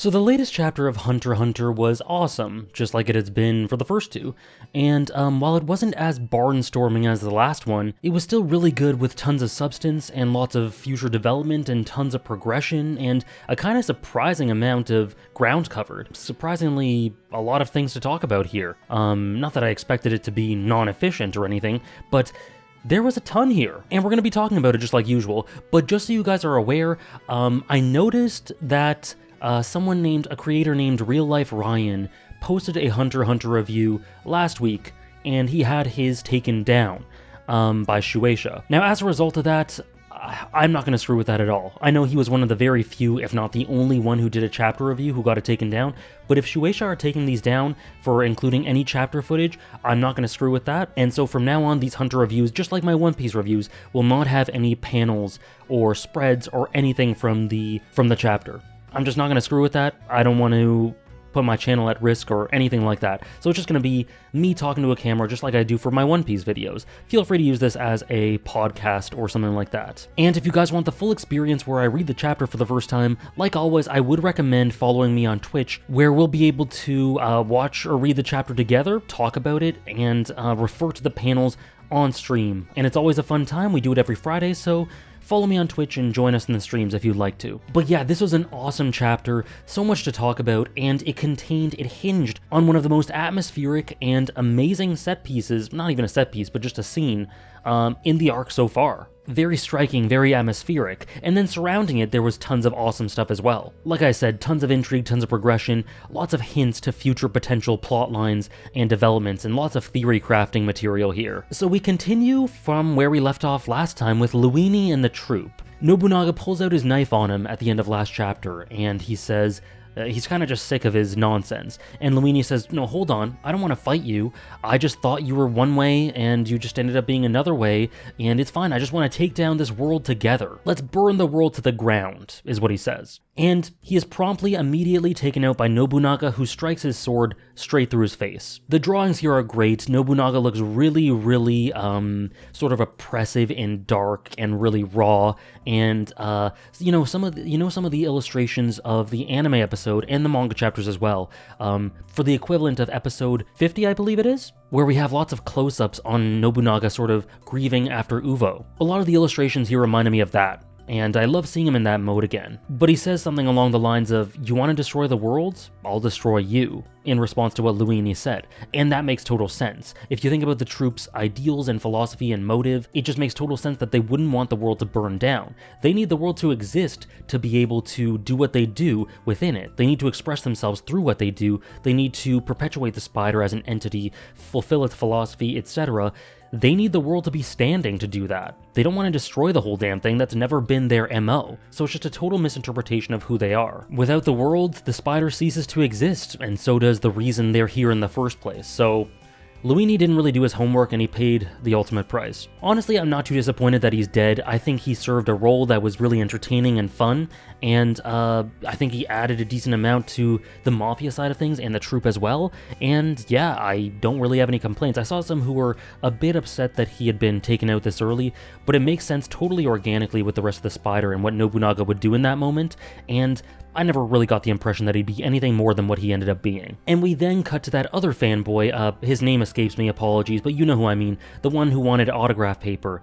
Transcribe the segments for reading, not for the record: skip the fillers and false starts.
So the latest chapter of Hunter x Hunter was awesome, just like it has been for the first two, and while it wasn't as barnstorming as the last one, it was still really good with tons of substance and lots of future development and tons of progression and a kind of surprising amount of ground covered. Surprisingly, a lot of things to talk about here. Not that I expected it to be non-efficient or anything, but there was a ton here, and we're going to be talking about it just like usual, but just so you guys are aware, I noticed that a creator named Real Life Ryan, posted a Hunter x Hunter review last week, and he had his taken down by Shueisha. Now, as a result of that, I'm not going to screw with that at all. I know he was one of the very few, if not the only one who did a chapter review who got it taken down, but if Shueisha are taking these down for including any chapter footage, I'm not going to screw with that, and so from now on, these Hunter reviews, just like my One Piece reviews, will not have any panels or spreads or anything from the chapter. I'm just not going to screw with that. I don't want to put my channel at risk or anything like that. So it's just going to be me talking to a camera just like I do for my One Piece videos. Feel free to use this as a podcast or something like that. And if you guys want the full experience where I read the chapter for the first time, like always, I would recommend following me on Twitch, where we'll be able to watch or read the chapter together, talk about it, and refer to the panels on stream. And it's always a fun time. We do it every Friday, so follow me on Twitch and join us in the streams if you'd like to. But yeah, this was an awesome chapter, so much to talk about, and it hinged on one of the most atmospheric and amazing set pieces, not even a set piece, but just a scene, in the arc so far. Very striking, very atmospheric, and then surrounding it there was tons of awesome stuff as well. Like I said, tons of intrigue, tons of progression, lots of hints to future potential plot lines and developments, and lots of theory crafting material here. So we continue from where we left off last time with Luini and the troop. Nobunaga pulls out his knife on him at the end of last chapter, and he says, he's kind of just sick of his nonsense. And Luini says, no, hold on, I don't want to fight you. I just thought you were one way, and you just ended up being another way, and it's fine, I just want to take down this world together. Let's burn the world to the ground, is what he says. And he is promptly immediately taken out by Nobunaga, who strikes his sword straight through his face. The drawings here are great. Nobunaga looks really, really, sort of oppressive and dark and really raw, and, some of the illustrations of the anime episode and the manga chapters as well, for the equivalent of episode 50, I believe it is, where we have lots of close-ups on Nobunaga sort of grieving after Uvo. A lot of the illustrations here reminded me of that, and I love seeing him in that mode again. But he says something along the lines of, you want to destroy the world? I'll destroy you, in response to what Luini said. And that makes total sense. If you think about the troops' ideals and philosophy and motive, it just makes total sense that they wouldn't want the world to burn down. They need the world to exist to be able to do what they do within it. They need to express themselves through what they do. They need to perpetuate the spider as an entity, fulfill its philosophy, etc. They need the world to be standing to do that. They don't want to destroy the whole damn thing. That's never been their MO. So it's just a total misinterpretation of who they are. Without the world, the spider ceases to exist, and so does the reason they're here in the first place. So Luini didn't really do his homework, and he paid the ultimate price. Honestly, I'm not too disappointed that he's dead. I think he served a role that was really entertaining and fun, and I think he added a decent amount to the Mafia side of things and the troop as well, and yeah, I don't really have any complaints. I saw some who were a bit upset that he had been taken out this early, but it makes sense totally organically with the rest of the spider and what Nobunaga would do in that moment, and I never really got the impression that he'd be anything more than what he ended up being. And we then cut to that other fanboy, his name escapes me, apologies, but you know who I mean, the one who wanted autograph paper,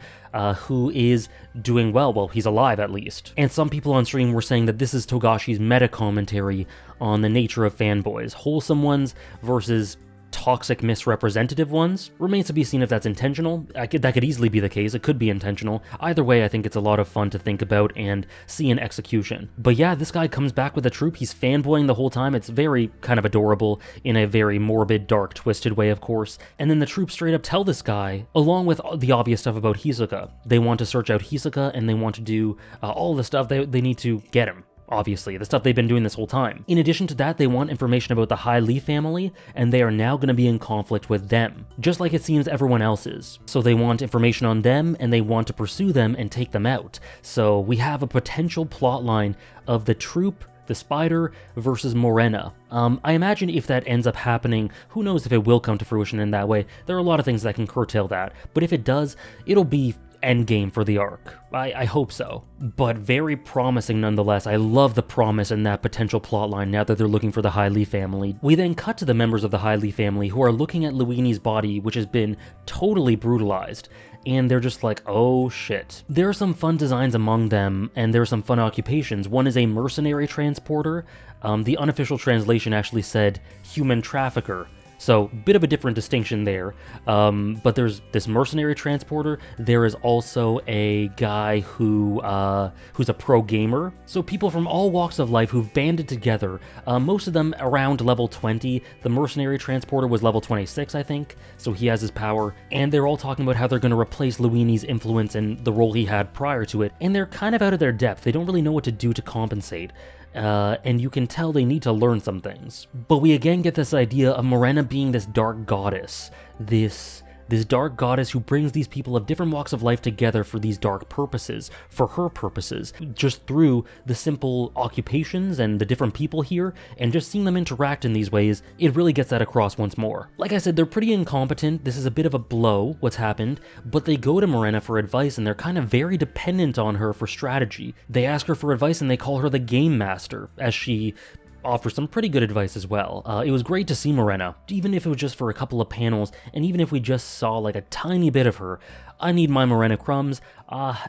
who is doing well, he's alive at least. And some people on stream were saying that this is Togashi's meta-commentary on the nature of fanboys, wholesome ones versus toxic misrepresentative ones. Remains to be seen if that's intentional. That could easily be the case. It could be intentional. Either way, I think it's a lot of fun to think about and see in execution. But yeah, this guy comes back with a troop. He's fanboying the whole time. It's very kind of adorable in a very morbid, dark, twisted way, of course. And then the troops straight up tell this guy, along with the obvious stuff about Hisoka, they want to search out Hisoka and they want to do all the stuff they need to get him. Obviously, the stuff they've been doing this whole time. In addition to that, they want information about the High Lee family, and they are now going to be in conflict with them, just like it seems everyone else is. So they want information on them, and they want to pursue them and take them out. So we have a potential plot line of the troop, the spider versus Morena. I imagine if that ends up happening, who knows if it will come to fruition in that way. There are a lot of things that can curtail that, but if it does, it'll be endgame for the arc. I hope so. But very promising nonetheless. I love the promise in that potential plotline now that they're looking for the High Lee family. We then cut to the members of the High Lee family who are looking at Luini's body, which has been totally brutalized. And they're just like, oh shit. There are some fun designs among them, and there are some fun occupations. One is a mercenary transporter. The unofficial translation actually said human trafficker. So, bit of a different distinction there. But there's this mercenary transporter. There is also a guy who's a pro gamer. So people from all walks of life who've banded together, most of them around level 20. The mercenary transporter was level 26, I think, so he has his power. And they're all talking about how they're going to replace Luini's influence and the role he had prior to it. And they're kind of out of their depth. They don't really know what to do to compensate. And you can tell they need to learn some things. But we again get this idea of Morena being this dark goddess, this dark goddess who brings these people of different walks of life together for these dark purposes, for her purposes, just through the simple occupations and the different people here, and just seeing them interact in these ways, it really gets that across once more. Like I said, they're pretty incompetent, this is a bit of a blow, what's happened, but they go to Morena for advice and they're kind of very dependent on her for strategy. They ask her for advice and they call her the Game Master, as she offers some pretty good advice as well. It was great to see Morena, even if it was just for a couple of panels, and even if we just saw like a tiny bit of her. I need my Morena crumbs.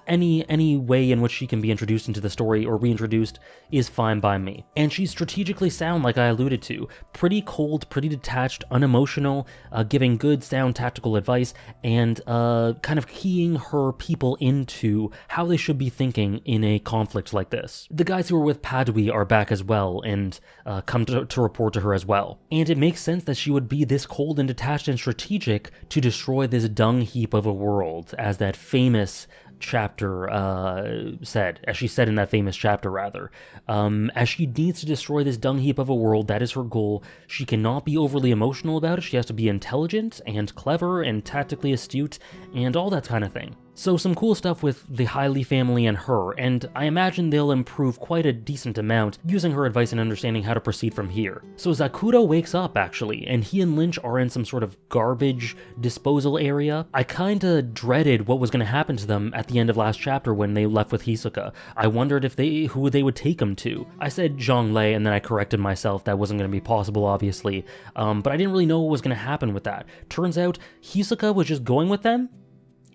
Any way in which she can be introduced into the story or reintroduced is fine by me. And she's strategically sound, like I alluded to. Pretty cold, pretty detached, unemotional, giving good, sound tactical advice, and kind of keying her people into how they should be thinking in a conflict like this. The guys who were with Padui are back as well, and come to report to her as well. And it makes sense that she would be this cold and detached and strategic to destroy this dung heap of a world, as that famous chapter said, as she said in that famous chapter rather. As she needs to destroy this dung heap of a world, that is her goal. She cannot be overly emotional about it. She has to be intelligent and clever and tactically astute and all that kind of thing. So some cool stuff with the High Lee family and her, and I imagine they'll improve quite a decent amount using her advice and understanding how to proceed from here. So Zakuro wakes up actually, and he and Lynch are in some sort of garbage disposal area. I kinda dreaded what was gonna happen to them at the end of last chapter when they left with Hisoka. I wondered if who they would take him to. I said Zhonglei and then I corrected myself, that wasn't gonna be possible obviously, but I didn't really know what was gonna happen with that. Turns out Hisoka was just going with them,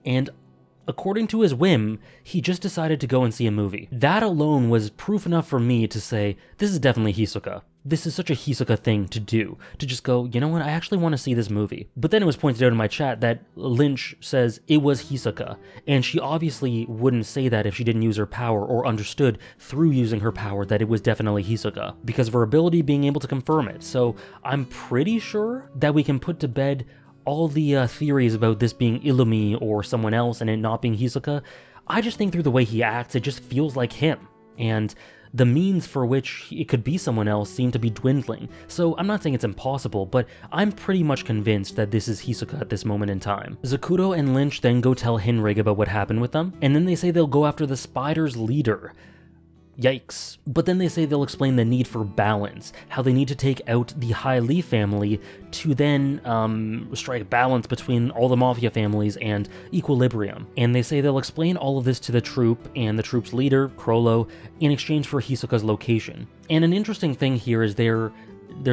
and according to his whim, he just decided to go and see a movie. That alone was proof enough for me to say, this is definitely Hisoka. This is such a Hisoka thing to do, to just go, you know what, I actually want to see this movie. But then it was pointed out in my chat that Lynch says it was Hisoka, and she obviously wouldn't say that if she didn't use her power or understood through using her power that it was definitely Hisoka, because of her ability being able to confirm it. So I'm pretty sure that we can put to bed all the theories about this being Illumi or someone else and it not being Hisoka. I just think through the way he acts, it just feels like him. And the means for which it could be someone else seem to be dwindling. So I'm not saying it's impossible, but I'm pretty much convinced that this is Hisoka at this moment in time. Zakuro and Lynch then go tell Hinrig about what happened with them, and then they say they'll go after the spider's leader. Yikes. But then they say they'll explain the need for balance, how they need to take out the High Lee family to then strike balance between all the Mafia families and equilibrium. And they say they'll explain all of this to the troop and the troop's leader, Chrollo, in exchange for Hisoka's location. And an interesting thing here is their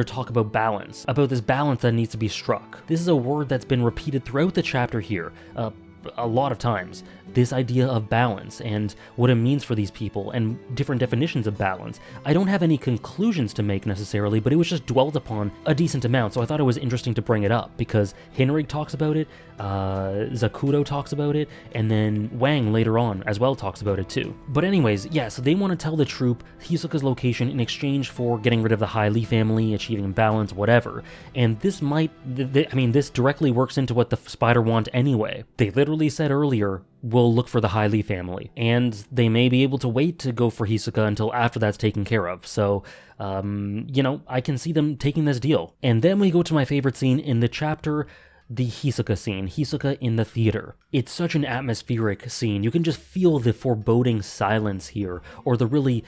talk about balance, about this balance that needs to be struck. This is a word that's been repeated throughout the chapter here, a lot of times. This idea of balance and what it means for these people and different definitions of balance. I don't have any conclusions to make necessarily, but it was just dwelled upon a decent amount, so I thought it was interesting to bring it up because Hinrig talks about it, Zakuro talks about it, and then Wang later on as well talks about it too. But anyways, yeah, so they want to tell the troop Hisoka's location in exchange for getting rid of the High Lee family, achieving balance, whatever. And this might, this directly works into what the Spider want anyway. They literally said earlier, we'll look for the High Lee family, and they may be able to wait to go for Hisoka until after that's taken care of, so, I can see them taking this deal. And then we go to my favorite scene in the chapter, the Hisoka scene, Hisoka in the theater. It's such an atmospheric scene, you can just feel the foreboding silence here, or the really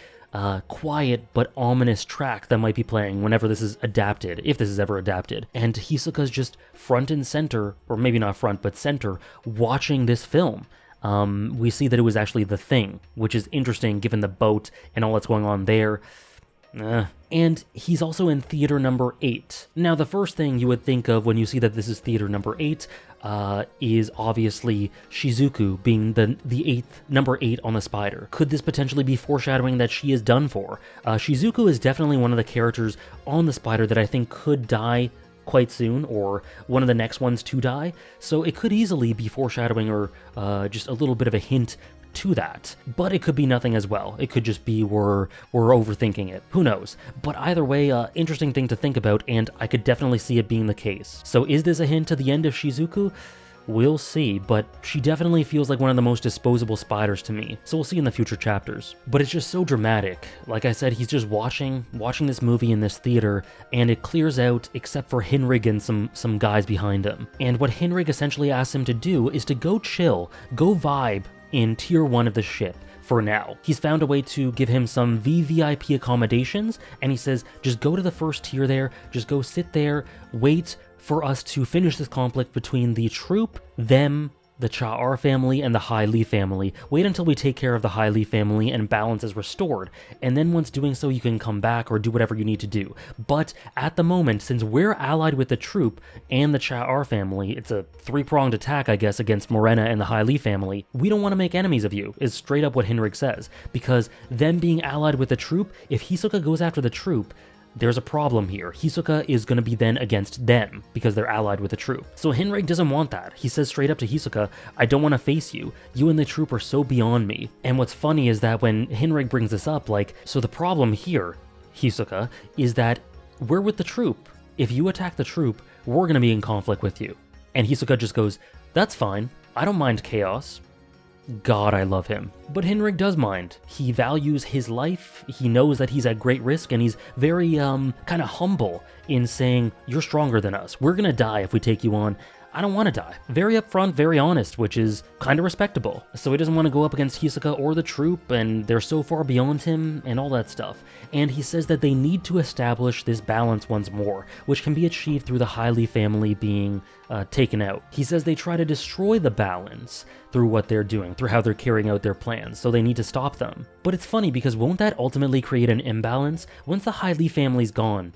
quiet but ominous track that might be playing whenever this is adapted, if this is ever adapted. And Hisoka's just front and center, or maybe not front, but center, watching this film. we see that it was actually the Thing, which is interesting given the boat and all that's going on there. And he's also in theater number 8. Now, the first thing you would think of when you see that this is theater number 8 is obviously Shizuku being the number 8 on the spider. Could this potentially be foreshadowing that she is done for? Shizuku is definitely one of the characters on the spider that I think could die quite soon, or one of the next ones to die, so it could easily be foreshadowing or just a little bit of a hint to that. But it could be nothing as well. It could just be we're overthinking it. Who knows? But either way, interesting thing to think about, and I could definitely see it being the case. So is this a hint to the end of Shizuku? We'll see, but she definitely feels like one of the most disposable spiders to me, so we'll see in the future chapters. But it's just so dramatic. Like I said, he's just watching this movie in this theater, and it clears out except for Hinrig and some guys behind him. And what Hinrig essentially asks him to do is to go chill, go vibe in Tier 1 of the ship. For now. He's found a way to give him some VVIP accommodations, and he says, just go to the first tier there, just go sit there, wait for us to finish this conflict between the troop, them, the Cha'ar family, and the Hai Li family. Wait until we take care of the Hai Li family and balance is restored, and then once doing so, you can come back or do whatever you need to do. But at the moment, since we're allied with the troop and the Cha'ar family, it's a three-pronged attack, I guess, against Morena and the Hai Li family, we don't want to make enemies of you, is straight up what Hinrig says, because them being allied with the troop, if Hisoka goes after the troop, there's a problem here. Hisoka is going to be then against them because they're allied with the troop. So Hinrig doesn't want that. He says straight up to Hisoka, I don't want to face you. You and the troop are so beyond me. And what's funny is that when Hinrig brings this up, like, so the problem here, Hisoka, is that we're with the troop. If you attack the troop, we're going to be in conflict with you. And Hisoka just goes, that's fine. I don't mind chaos. God, I love him. But Hinrig does mind. He values his life, he knows that he's at great risk, and he's very, kind of humble in saying, you're stronger than us. We're gonna die if we take you on. I don't want to die. Very upfront, very honest, which is kind of respectable. So he doesn't want to go up against Hisoka or the troop, and they're so far beyond him, and all that stuff. And he says that they need to establish this balance once more, which can be achieved through the Hai Li family being taken out. He says they try to destroy the balance through what they're doing, through how they're carrying out their plans, so they need to stop them. But it's funny, because won't that ultimately create an imbalance? Once the Hai Li family's gone,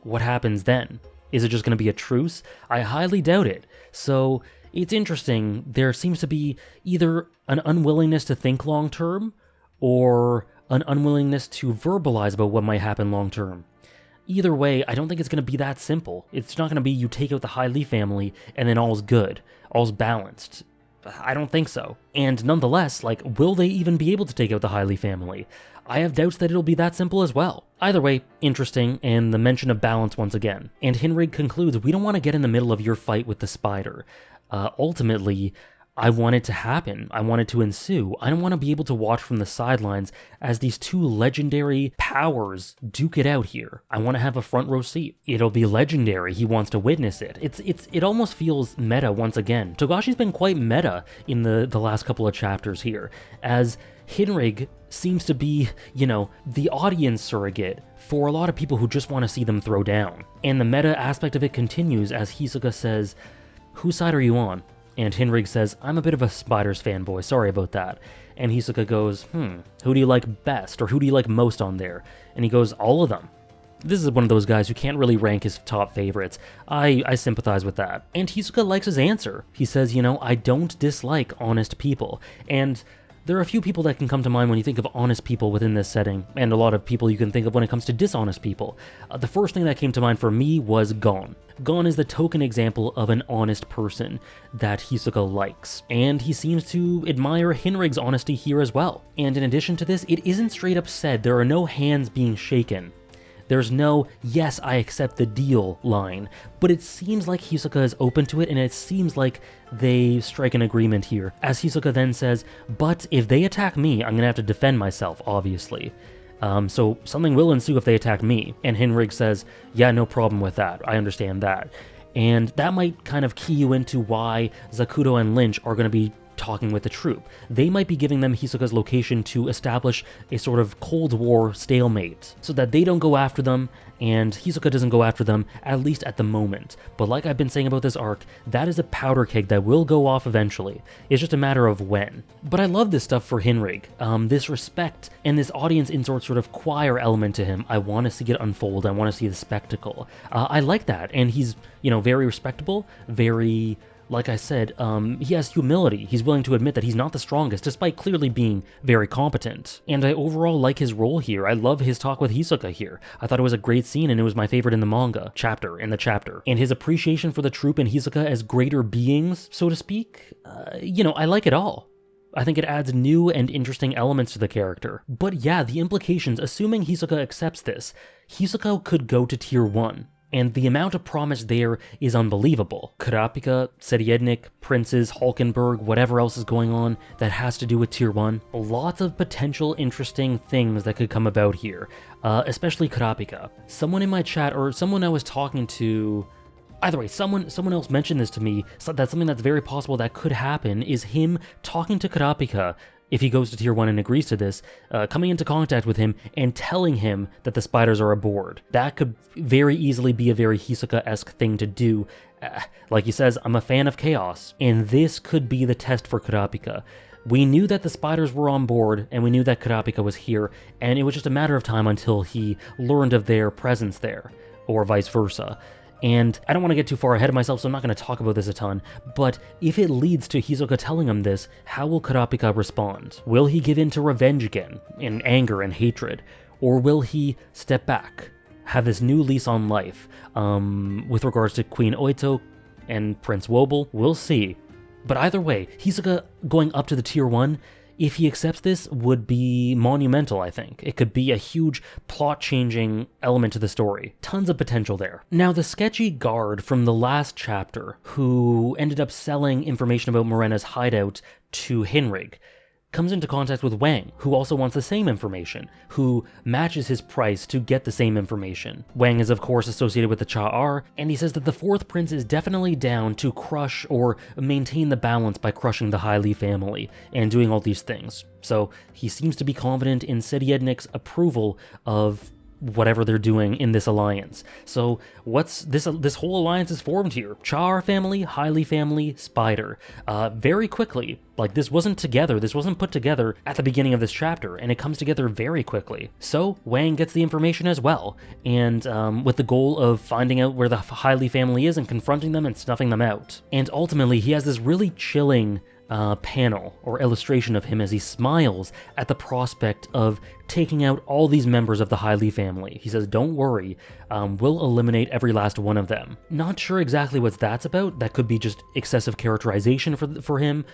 what happens then? Is it just going to be a truce? I highly doubt it. So it's interesting. There seems to be either an unwillingness to think long term or an unwillingness to verbalize about what might happen long term. Either way, I don't think it's going to be that simple. It's not going to be you take out the Hai Li family and then all's good, all's balanced. I don't think so. And nonetheless, like, will they even be able to take out the Hai Li family? I have doubts that it'll be that simple as well. Either way, interesting, and the mention of balance once again. And Hinrig concludes, we don't want to get in the middle of your fight with the spider. Ultimately, I want it to happen. I want it to ensue. I don't want to be able to watch from the sidelines as these two legendary powers duke it out here. I want to have a front row seat. It'll be legendary. He wants to witness it. It almost feels meta once again. Togashi's been quite meta in the last couple of chapters here, as Hinrig seems to be, the audience surrogate for a lot of people who just want to see them throw down. And the meta aspect of it continues as Hisoka says, whose side are you on? And Hinrig says, I'm a bit of a Spiders fanboy, sorry about that. And Hisoka goes, who do you like best, or who do you like most on there? And he goes, all of them. This is one of those guys who can't really rank his top favorites. I sympathize with that. And Hisoka likes his answer. He says, I don't dislike honest people. And there are a few people that can come to mind when you think of honest people within this setting, and a lot of people you can think of when it comes to dishonest people. The first thing that came to mind for me was Gon. Gon is the token example of an honest person that Hisoka likes, and he seems to admire Hinrig's honesty here as well. And in addition to this, it isn't straight up said, there are no hands being shaken. There's no, yes, I accept the deal line, but it seems like Hisoka is open to it, and it seems like they strike an agreement here. As Hisoka then says, but if they attack me, I'm gonna have to defend myself, obviously. So something will ensue if they attack me. And Hinrig says, yeah, no problem with that, I understand that. And that might kind of key you into why Zakuto and Lynch are going to be talking with the troop. They might be giving them Hisoka's location to establish a sort of Cold War stalemate, so that they don't go after them, and Hisoka doesn't go after them, at least at the moment. But like I've been saying about this arc, that is a powder keg that will go off eventually. It's just a matter of when. But I love this stuff for Hinrig. This respect and this audience insert sort of choir element to him. I want to see it unfold. I want to see the spectacle. I like that, and he's, very respectable, very... Like I said, he has humility. He's willing to admit that he's not the strongest, despite clearly being very competent. And I overall like his role here. I love his talk with Hisoka here. I thought it was a great scene, and it was my favorite in the chapter. And his appreciation for the troop and Hisoka as greater beings, so to speak, I like it all. I think it adds new and interesting elements to the character. But yeah, the implications, assuming Hisoka accepts this, Hisoka could go to Tier 1. And the amount of promise there is unbelievable. Kurapika, Seriednik, Princes, Hulkenberg, whatever else is going on that has to do with Tier 1. Lots of potential interesting things that could come about here, especially Kurapika. Someone in my chat, or someone I was talking to... Either way, someone else mentioned this to me, so that's something that's very possible that could happen, is him talking to Kurapika, if he goes to Tier 1 and agrees to this, coming into contact with him and telling him that the spiders are aboard. That could very easily be a very Hisoka-esque thing to do. Like he says, I'm a fan of chaos, and this could be the test for Kurapika. We knew that the spiders were on board, and we knew that Kurapika was here, and it was just a matter of time until he learned of their presence there, or vice versa. And I don't want to get too far ahead of myself, so I'm not going to talk about this a ton, but if it leads to Hisoka telling him this, how will Kurapika respond? Will he give in to revenge again, in anger and hatred? Or will he step back, have this new lease on life? With regards to Queen Oito and Prince Wobble, we'll see. But either way, Hisoka going up to the Tier 1, if he accepts this, would be monumental, I think. It could be a huge plot-changing element to the story. Tons of potential there. Now, the sketchy guard from the last chapter, who ended up selling information about Morena's hideout to Hinrig, comes into contact with Wang, who also wants the same information, who matches his price to get the same information. Wang is of course associated with the Cha'ar, and he says that the fourth prince is definitely down to crush or maintain the balance by crushing the Hy Lee family, and doing all these things. So he seems to be confident in Seriednik's approval of whatever they're doing in this alliance. So what's this whole alliance is formed here. Cha'ar family, Hy Lee family, Spider. Very quickly. Like, this wasn't put together at the beginning of this chapter, and it comes together very quickly. So Wang gets the information as well, and with the goal of finding out where the Hy Lee family is and confronting them and snuffing them out. And ultimately, he has this really chilling panel or illustration of him as he smiles at the prospect of taking out all these members of the Hy Lee family. He says, don't worry, we'll eliminate every last one of them. Not sure exactly what that's about. That could be just excessive characterization for him.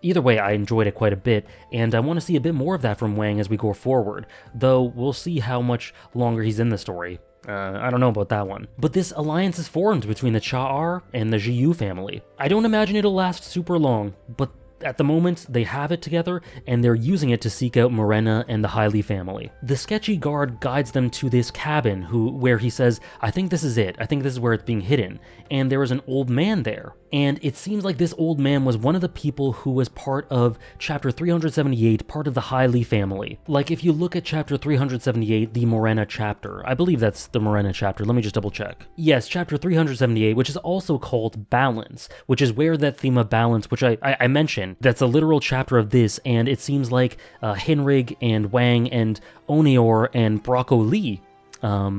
Either way, I enjoyed it quite a bit, and I want to see a bit more of that from Wang as we go forward, though we'll see how much longer he's in the story. I don't know about that one. But this alliance is formed between the Cha'ar and the Jiyu family. I don't imagine it'll last super long, but at the moment, they have it together, and they're using it to seek out Morena and the Hy Lee family. The sketchy guard guides them to this cabin where he says, I think this is it. I think this is where it's being hidden. And there is an old man there. And it seems like this old man was one of the people who was part of Chapter 378, part of the Hy Lee family. Like, if you look at Chapter 378, the Morena chapter, I believe that's the Morena chapter, let me just double check. Yes, Chapter 378, which is also called Balance, which is where that theme of balance, which I mentioned, that's a literal chapter of this, and it seems like Hinrig and Wang and Onior and Brocco Lee,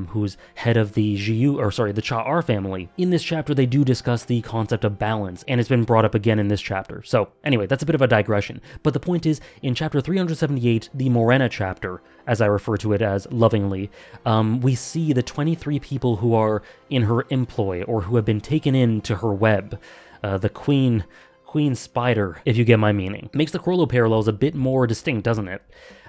who's head of the the Cha'ar family. In this chapter, they do discuss the concept of balance, and it's been brought up again in this chapter. So anyway, that's a bit of a digression. But the point is, in chapter 378, the Morena chapter, as I refer to it as lovingly, we see the 23 people who are in her employ, or who have been taken into her web. The Queen Spider, if you get my meaning. Makes the Chrollo parallels a bit more distinct, doesn't it?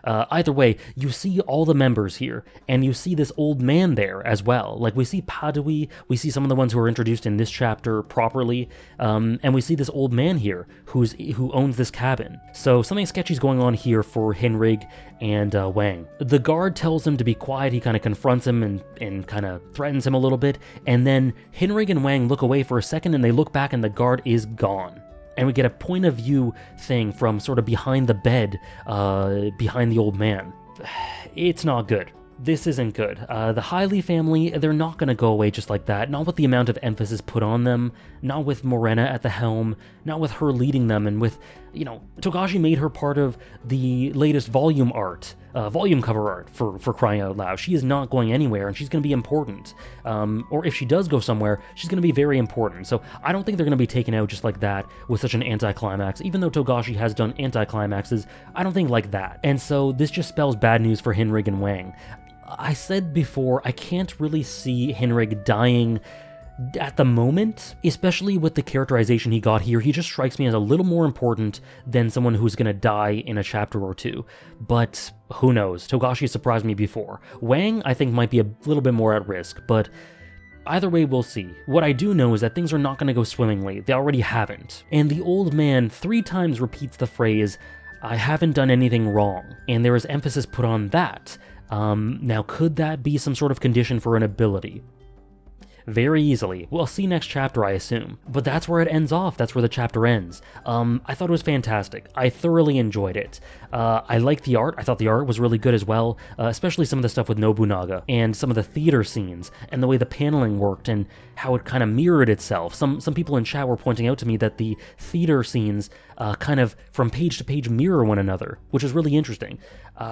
Either way, you see all the members here, and you see this old man there as well. Like, we see Padui, we see some of the ones who are introduced in this chapter properly, and we see this old man here who owns this cabin. So something sketchy is going on here for Hinrig and Wang. The guard tells him to be quiet. He kind of confronts him and kind of threatens him a little bit, and then Hinrig and Wang look away for a second, and they look back, and the guard is gone. and we get a point of view thing from sort of behind the bed, behind the old man. It's not good. This isn't good. The Hailey family, they're not going to go away just like that, not with the amount of emphasis put on them, not with Morena at the helm, not with her leading them, and with, Togashi made her part of the latest volume cover art, for crying out loud. She is not going anywhere, and she's going to be important. Or if she does go somewhere, she's going to be very important. So I don't think they're going to be taken out just like that with such an anticlimax. Even though Togashi has done anticlimaxes, I don't think like that. And so this just spells bad news for Hinrig and Wang. I said before, I can't really see Hinrig dying at the moment, especially with the characterization he got here. He just strikes me as a little more important than someone who's going to die in a chapter or two. But who knows? Togashi surprised me before. Wang, I think, might be a little bit more at risk, but either way, we'll see. What I do know is that things are not going to go swimmingly. They already haven't. And the old man 3 times repeats the phrase, "I haven't done anything wrong," and there is emphasis put on that. Now, could that be some sort of condition for an ability? Very easily. We'll see next chapter, I assume. But that's where it ends off. That's where the chapter ends. I thought it was fantastic. I thoroughly enjoyed it. I liked the art. I thought the art was really good as well, especially some of the stuff with Nobunaga and some of the theater scenes and the way the paneling worked and how it kind of mirrored itself. Some people in chat were pointing out to me that the theater scenes kind of from page to page mirror one another, which is really interesting.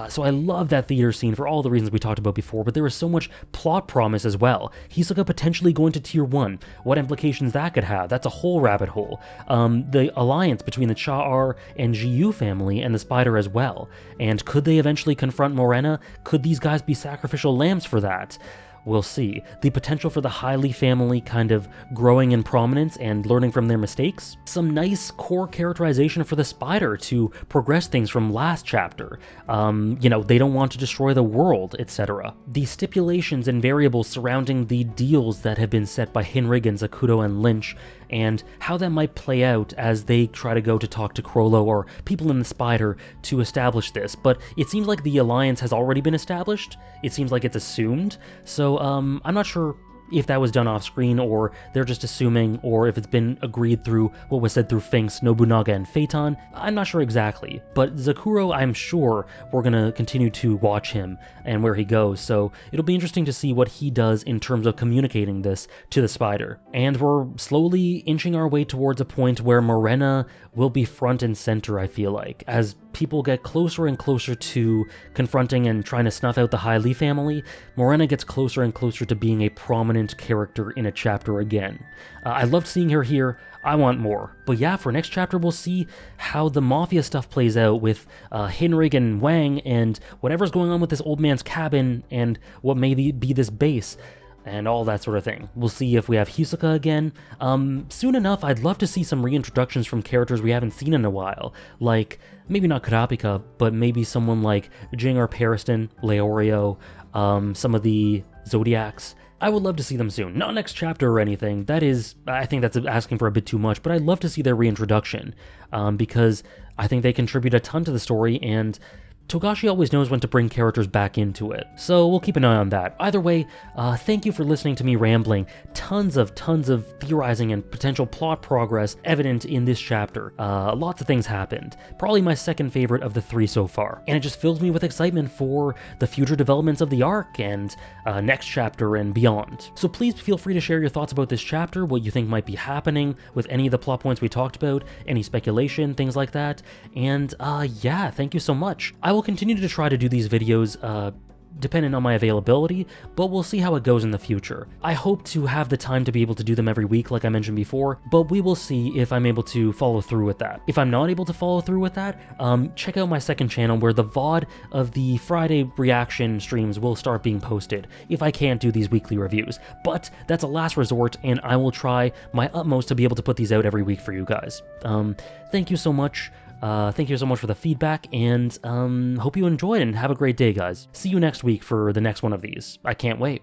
So I love that theater scene for all the reasons we talked about before, but there was so much plot promise as well. Hisoka potentially going to Tier 1. What implications that could have? That's a whole rabbit hole. The alliance between the Cha-R and Jiyu family and the Spider as well. And could they eventually confront Morena? Could these guys be sacrificial lambs for that? We'll see. The potential for the Hailey family kind of growing in prominence and learning from their mistakes. Some nice core characterization for the Spider to progress things from last chapter. They don't want to destroy the world, etc. The stipulations and variables surrounding the deals that have been set by Hinrig and Zakuto and Lynch, and how that might play out as they try to go to talk to Chrollo or people in the Spider to establish this. But it seems like the alliance has already been established. It seems like it's assumed. So I'm not sure if that was done off screen, or they're just assuming, or if it's been agreed through what was said through Finks, Nobunaga, and Phaeton. I'm not sure exactly, but Zakuro, I'm sure we're gonna continue to watch him and where he goes, so it'll be interesting to see what he does in terms of communicating this to the Spider. And we're slowly inching our way towards a point where Morena will be front and center, I feel like, as people get closer and closer to confronting and trying to snuff out the Hailey family. Morena gets closer and closer to being a prominent character in a chapter again. I loved seeing her here. I want more. But yeah, for next chapter, we'll see how the Mafia stuff plays out with Hinrig and Wang and whatever's going on with this old man's cabin and what may be this base. And all that sort of thing. We'll see if we have Hisoka again. Soon enough, I'd love to see some reintroductions from characters we haven't seen in a while. Like, maybe not Kurapika, but maybe someone like Jing or Pariston, Leorio, some of the Zodiacs. I would love to see them soon. Not next chapter or anything. That is, I think that's asking for a bit too much, but I'd love to see their reintroduction. Because I think they contribute a ton to the story, and Togashi always knows when to bring characters back into it, so we'll keep an eye on that. Either way, thank you for listening to me rambling. Tons of theorizing and potential plot progress evident in this chapter. Lots of things happened. Probably my second favorite of the 3 so far, and it just fills me with excitement for the future developments of the arc and next chapter and beyond. So please feel free to share your thoughts about this chapter, what you think might be happening with any of the plot points we talked about, any speculation, things like that, and yeah, thank you so much. I will continue to try to do these videos dependent on my availability, but we'll see how it goes in the future. I hope to have the time to be able to do them every week like I mentioned before, but we will see if I'm able to follow through with that. If I'm not able to follow through with that, check out my second channel where the VOD of the Friday reaction streams will start being posted if I can't do these weekly reviews. But that's a last resort, and I will try my utmost to be able to put these out every week for you guys. Thank you so much. Thank you so much for the feedback, and hope you enjoyed and have a great day, guys. See you next week for the next one of these. I can't wait.